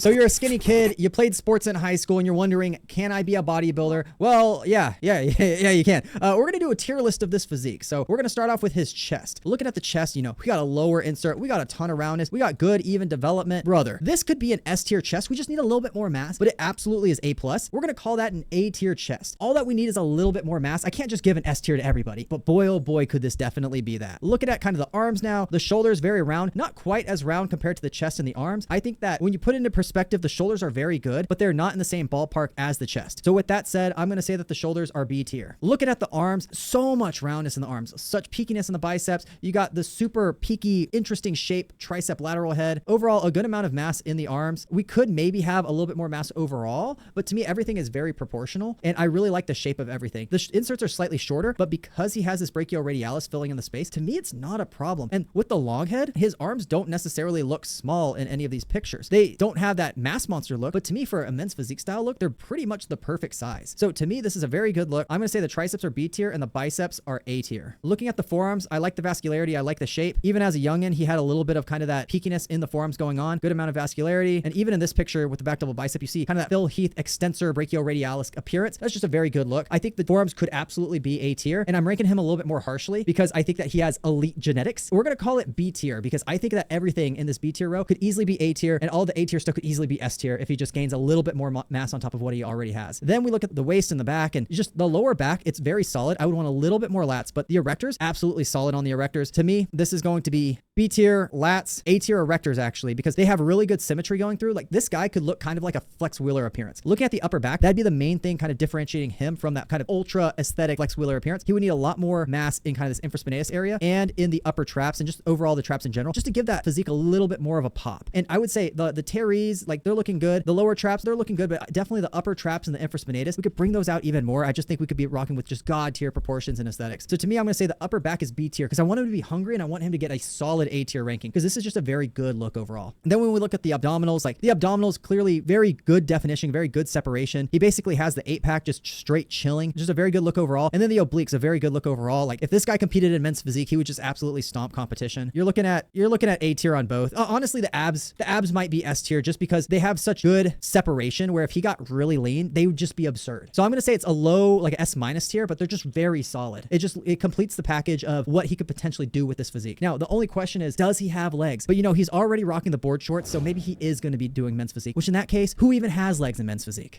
So you're a skinny kid, you played sports in high school, and you're wondering, can I be a bodybuilder? Well, yeah, you can. We're gonna do a tier list of this physique. So we're gonna start off with his chest. Looking at the chest, we got a lower insert, we got a ton of roundness, we got good, even development. Brother, this could be an S tier chest. We just need a little bit more mass, but it absolutely is A+. We're gonna call that an A tier chest. All that we need is a little bit more mass. I can't just give an S tier to everybody, but boy, oh boy, could this definitely be that. Looking at kind of the arms now, the shoulders very round, not quite as round compared to the chest and the arms. I think that when you put it into perspective, the shoulders are very good, but they're not in the same ballpark as the chest. So with that said, I'm going to say that the shoulders are B tier. Looking at the arms, so much roundness in the arms, such peakiness in the biceps. You got the super peaky, interesting shape, tricep lateral head. Overall, a good amount of mass in the arms. We could maybe have a little bit more mass overall, but to me, everything is very proportional, and I really like the shape of everything. The inserts are slightly shorter, but because he has this brachioradialis filling in the space, to me, it's not a problem. And with the long head, his arms don't necessarily look small in any of these pictures. They don't have that mass monster look, but to me, for a men's physique style look, they're pretty much the perfect size. So to me, this is a very good look. I'm going to say the triceps are B tier and the biceps are A tier. Looking at the forearms, I like the vascularity. I like the shape. Even as a youngin, he had a little bit of kind of that peakiness in the forearms going on, good amount of vascularity. And even in this picture with the back double bicep, you see kind of that Phil Heath extensor brachioradialis appearance. That's just a very good look. I think the forearms could absolutely be A tier, and I'm ranking him a little bit more harshly because I think that he has elite genetics. We're going to call it B tier because I think that everything in this B tier row could easily be A tier, and all the A tier stuff could easily be S tier if he just gains a little bit more mass on top of what he already has. Then we look at the waist and the back, and just the lower back, it's very solid. I would want a little bit more lats, but the erectors, absolutely solid on the erectors. To me, this is going to be B tier lats, A tier erectors actually, because they have really good symmetry going through. Like this guy could look kind of like a Flex Wheeler appearance. Looking at the upper back, that'd be the main thing kind of differentiating him from that kind of ultra aesthetic Flex Wheeler appearance. He would need a lot more mass in kind of this infraspinatus area and in the upper traps and just overall the traps in general, just to give that physique a little bit more of a pop. And I would say the teres, like they're looking good. The lower traps, they're looking good, but definitely the upper traps and the infraspinatus, we could bring those out even more. I just think we could be rocking with just god tier proportions and aesthetics. So to me, I'm going to say the upper back is B tier because I want him to be hungry and I want him to get a solid A tier ranking because this is just a very good look overall. And then when we look at the abdominals, like the abdominals, clearly very good definition, very good separation. He basically has the 8-pack just straight chilling, just a very good look overall. And then the obliques, a very good look overall. Like if this guy competed in men's physique, he would just absolutely stomp competition. You're looking at A tier on both. Honestly, the abs might be S tier just because they have such good separation where if he got really lean, they would just be absurd. So I'm going to say it's a low, like S- tier, but they're just very solid. It completes the package of what he could potentially do with this physique. Now, the only question is, does he have legs? But he's already rocking the board shorts, so maybe he is going to be doing men's physique, which in that case, who even has legs in men's physique?